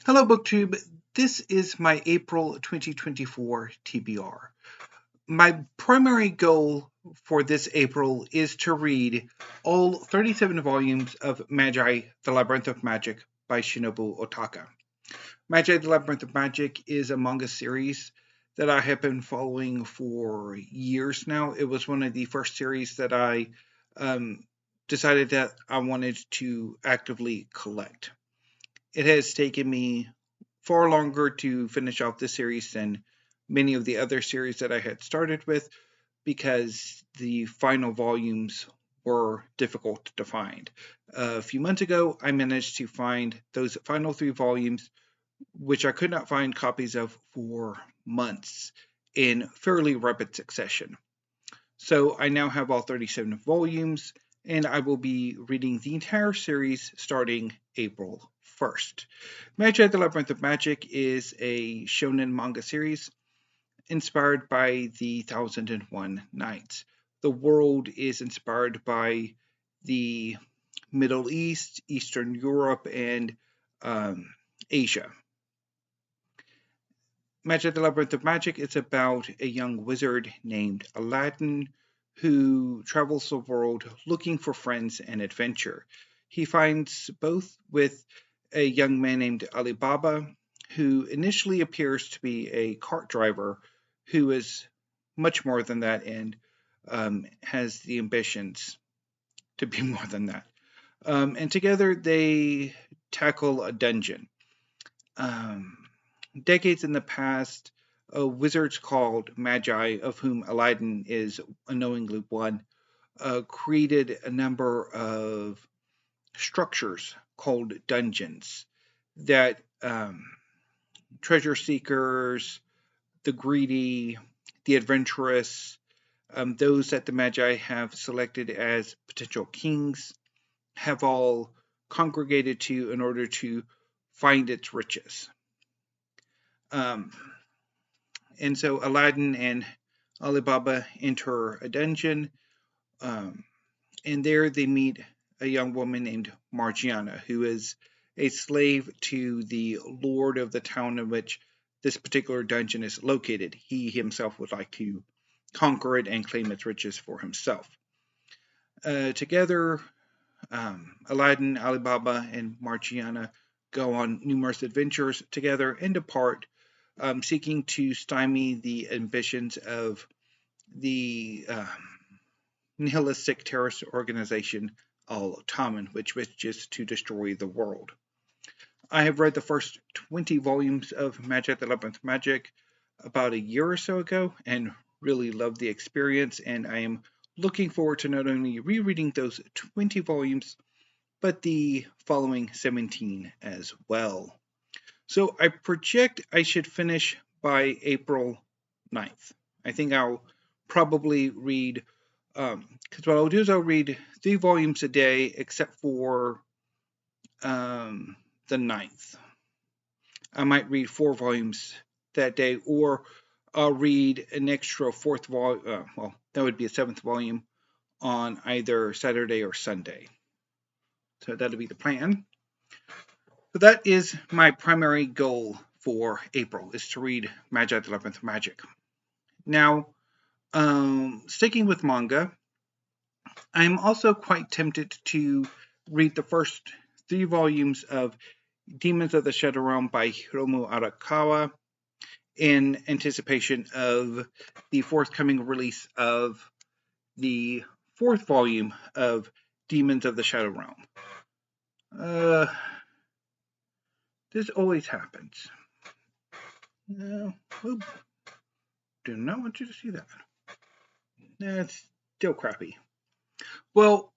Hello, BookTube. This is my April 2024 TBR. My primary goal for this April is to read all 37 volumes of Magi, The Labyrinth of Magic by Shinobu Ohtaka. Magi, The Labyrinth of Magic is a manga series that I have been following for years now. It was one of the first series that I decided that I wanted to actively collect. It has taken me far longer to finish off the series than many of the other series that I had started with because the final volumes were difficult to find. A few months ago, I managed to find those final 3 volumes, which I could not find copies of for months in fairly rapid succession. So I now have all 37 volumes, and I will be reading the entire series starting April 1st. Magi: The Labyrinth of Magic is a shonen manga series inspired by the 1001 Nights. The world is inspired by the Middle East, Eastern Europe, and Asia. Magi: The Labyrinth of Magic is about a young wizard named Aladdin who travels the world looking for friends and adventure. He finds both with a young man named Alibaba, who initially appears to be a cart driver, who is much more than that and has the ambitions to be more than that. And together they tackle a dungeon. Decades in the past, wizards called Magi, of whom Aladdin is unknowingly one, created a number of structures called dungeons that treasure seekers, the greedy, the adventurous, those that the Magi have selected as potential kings, have all congregated to in order to find its riches. And so Aladdin and Alibaba enter a dungeon, and there they meet a young woman named Margiana, who is a slave to the lord of the town in which this particular dungeon is located. He himself would like to conquer it and claim its riches for himself. Together, Aladdin, Alibaba, and Margiana go on numerous adventures together and depart, seeking to stymie the ambitions of the nihilistic terrorist organization Al-Ottoman, which wishes to destroy the world. I have read the first 20 volumes of Magi: The Labyrinth of Magic about a year or so ago and really loved the experience, and I am looking forward to not only rereading those 20 volumes, but the following 17 as well. So I project I should finish by April 9th. I think I'll probably read, because what I'll do is I'll read 3 volumes a day except for the 9th. I might read 4 volumes that day, or I'll read an extra 4th volume, well, that would be a 7th volume on either Saturday or Sunday. So that'll be the plan. So that is my primary goal for April, is to read Magi: The Labyrinth of Magic. Now, sticking with manga, I'm also quite tempted to read the first 3 volumes of Demons of the Shadow Realm by Hiromu Arakawa in anticipation of the forthcoming release of the 4th volume of Demons of the Shadow Realm. This always happens. No, do not want you to see that. That's still crappy. Well,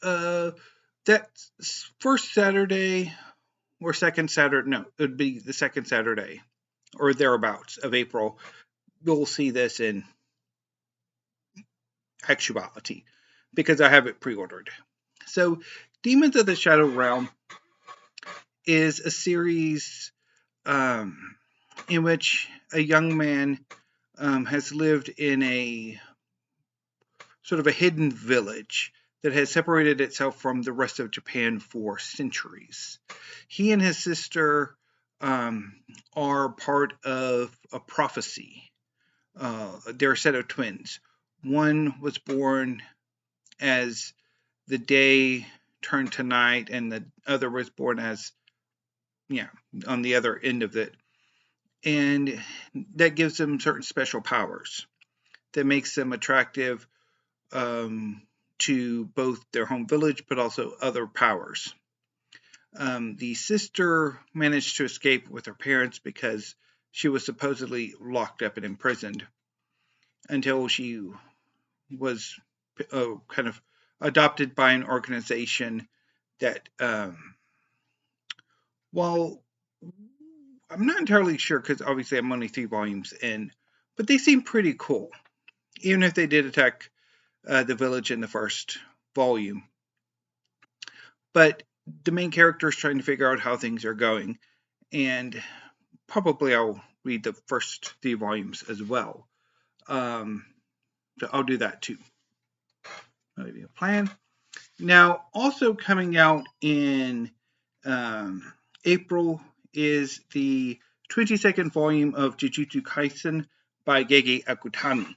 that first Saturday or second Saturday, no, it would be the second Saturday or thereabouts of April. You'll see this in actuality because I have it pre-ordered. So, Demons of the Shadow Realm is a series in which a young man has lived in a sort of a hidden village that has separated itself from the rest of Japan for centuries. He and his sister are part of a prophecy. They're a set of twins. One was born as the day turned to night, and the other was born as, on the other end of it. And that gives them certain special powers that makes them attractive to both their home village, but also other powers. The sister managed to escape with her parents because she was supposedly locked up and imprisoned until she was kind of adopted by an organization that, well, I'm not entirely sure because obviously I'm only 3 volumes in, but they seem pretty cool, even if they did attack the village in the first volume. But the main character is trying to figure out how things are going, and probably I'll read the first 3 volumes as well. So I'll do that too. That'll be a plan. Now, also coming out in April is the 22nd volume of Jujutsu Kaisen by Gege Akutami.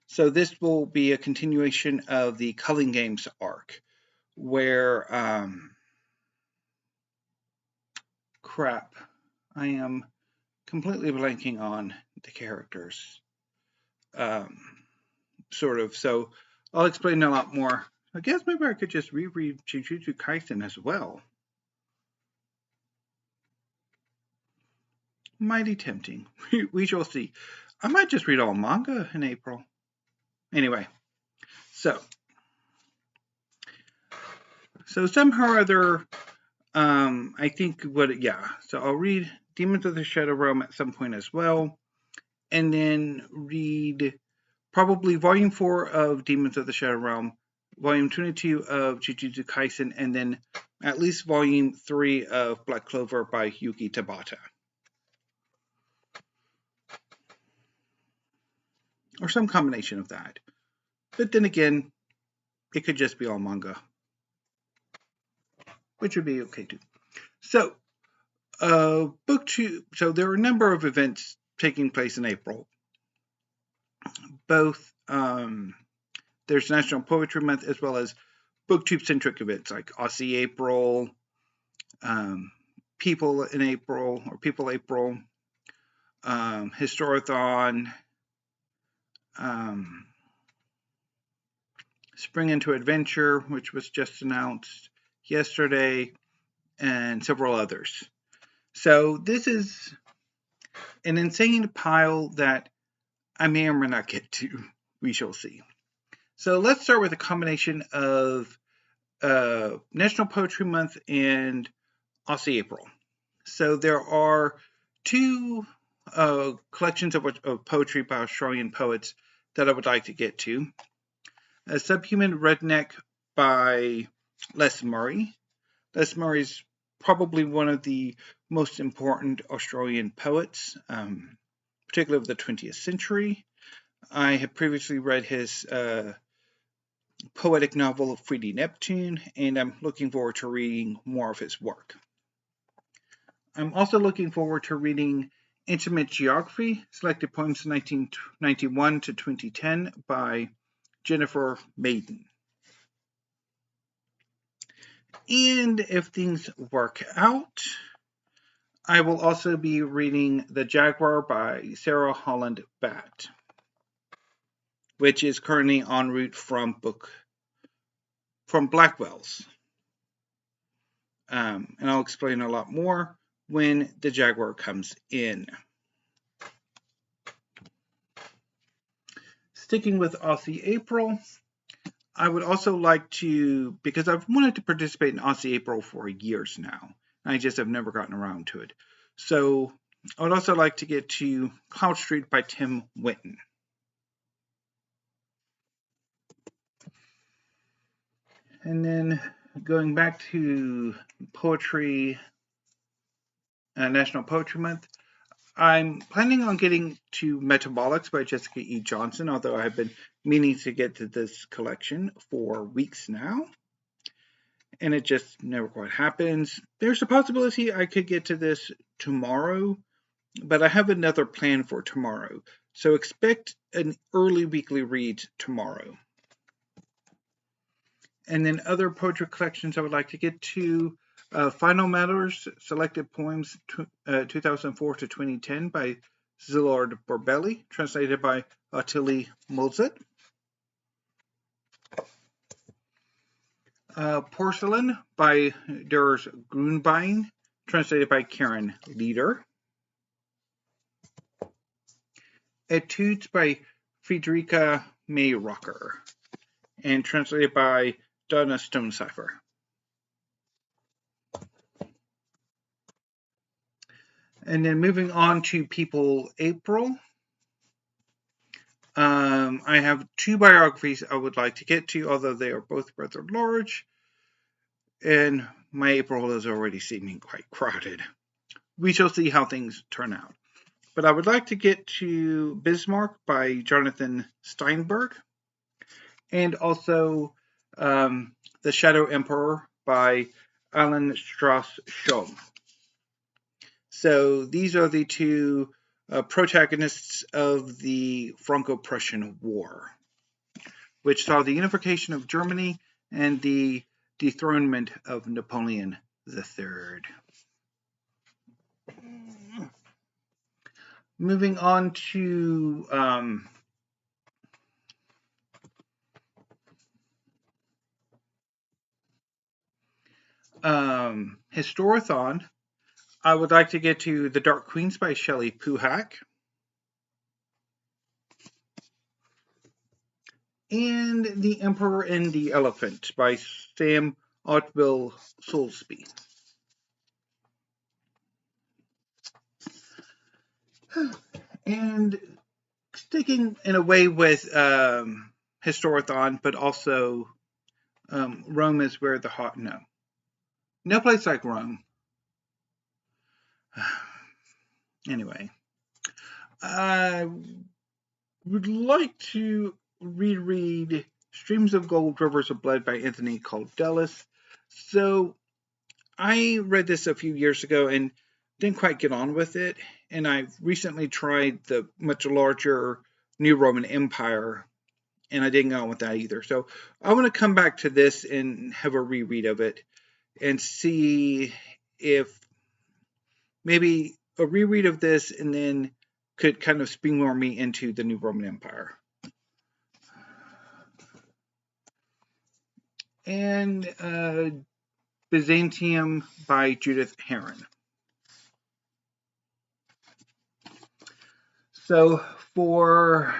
So this will be a continuation of the Culling Games arc, where I am completely blanking on the characters. Sort of. So I'll explain a lot more. I guess maybe I could just reread Jujutsu Kaisen as well. Mighty tempting. We shall see. I might just read all manga in April. Anyway, so somehow or other, I think so I'll read Demons of the Shadow Realm at some point as well, and then read probably Volume 4 of Demons of the Shadow Realm, Volume 22 of Jujutsu Kaisen, and then at least Volume 3 of Black Clover by Yuki Tabata. Or some combination of that. But then again, it could just be all manga, which would be okay too. So, book 2. So there are a number of events taking place in April. Both there's National Poetry Month as well as booktube-centric events like Aussie April, People in April, or People April, Historathon, Spring into Adventure, which was just announced yesterday, and several others. So this is an insane pile that I may or may not get to. We shall see. So let's start with a combination of National Poetry Month and Aussie April. So there are 2 collections of poetry by Australian poets that I would like to get to. Subhuman Redneck by Les Murray. Les Murray is probably one of the most important Australian poets, particularly of the 20th century. I have previously read his poetic novel Friedy Neptune, and I'm looking forward to reading more of his work. I'm also looking forward to reading Intimate Geography, Selected Poems 1991 to 2010 by Jennifer Maiden. And if things work out, I will also be reading The Jaguar by Sarah Holland Batt, which is currently en route from Blackwell's. And I'll explain a lot more when The Jaguar comes in. Sticking with Aussie April, I would also like to, because I've wanted to participate in Aussie April for years now, and I just have never gotten around to it. So I would also like to get to Cloudstreet by Tim Winton. And then going back to poetry, National Poetry Month, I'm planning on getting to Metabolics by Jessica E. Johnson, although I have been meaning to get to this collection for weeks now. and it just never quite happens. There's a possibility I could get to this tomorrow, but I have another plan for tomorrow. So expect an early weekly read tomorrow. And then other poetry collections I would like to get to. Final Matters, Selected Poems 2004 to 2010 by Zillard Borbelli, translated by Ottewill-Soulsby. Porcelain by Durs Grunbein, translated by Karen Leader. Etudes by Friederike Mayrocker, and translated by Donna Stonecipher. And then moving on to People April. I have two biographies I would like to get to, although they are both rather large, and my April is already seeming quite crowded. We shall see how things turn out. But I would like to get to Bismarck by Jonathan Steinberg, and also The Shadow Emperor by Alan Strauss-Schom. So these are the two protagonists of the Franco-Prussian War, which saw the unification of Germany and the dethronement of Napoleon III. Moving on to Historathon, I would like to get to The Dark Queens by Shelley Puhack, and The Emperor and the Elephant by Sam Ottewill-Soulsby. And sticking in a way with Historathon, but also Rome is where the hot no place like Rome. Anyway, I would like to reread Streams of Gold, Rivers of Blood by Anthony Caldelas. So I read this a few years ago and didn't quite get on with it, and I recently tried the much larger New Roman Empire, and I didn't get on with that either. So I want to come back to this and have a reread of it and see if maybe a reread of this and then could kind of springboard me into the New Roman Empire. And Byzantium by Judith Herron. So for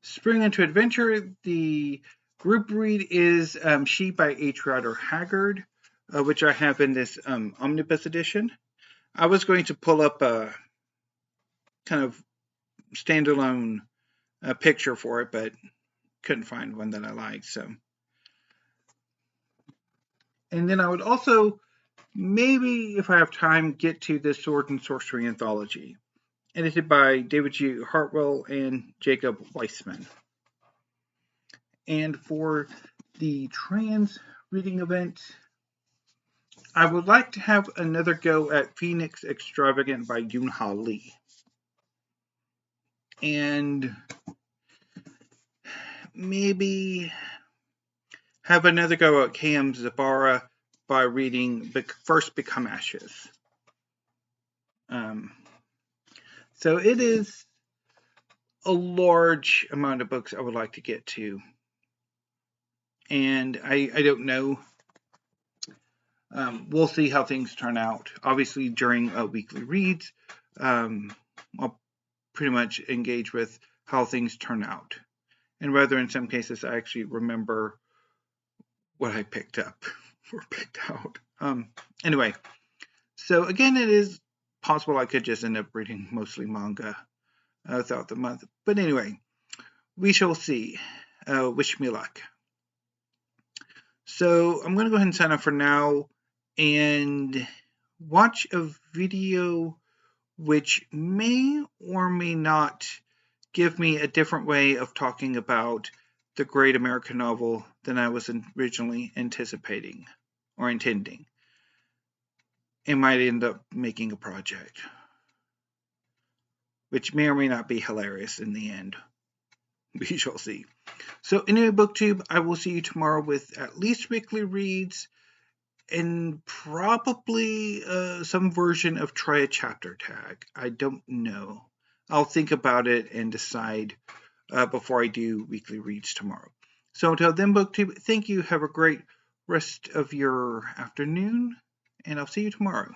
Spring into Adventure, the group read is She by H. Rider Haggard, which I have in this omnibus edition. I was going to pull up a kind of standalone picture for it, but couldn't find one that I liked. So, and then I would also, maybe if I have time, get to the Sword and Sorcery anthology, edited by David G. Hartwell and Jacob Weissman. And for the trans reading event, I would like to have another go at Phoenix Extravagant by Yoon-Ha Lee. And maybe have another go at K.M. Zabara by reading First Become Ashes. So it is a large amount of books I would like to get to. And I don't know. We'll see how things turn out. Obviously, during weekly reads, I'll pretty much engage with how things turn out. And rather, in some cases, I actually remember what I picked up or picked out. Anyway, so again, it is possible I could just end up reading mostly manga throughout the month. But anyway, we shall see. Wish me luck. So I'm going to go ahead and sign up for now and watch a video which may or may not give me a different way of talking about the great American novel than I was originally anticipating or intending. It might end up making a project, which may or may not be hilarious in the end. We shall see. So anyway, BookTube, I will see you tomorrow with at least weekly reads and probably some version of Try a Chapter Tag. I don't know. I'll think about it and decide before I do weekly reads tomorrow. So until then, BookTube, thank you. Have a great rest of your afternoon, and I'll see you tomorrow.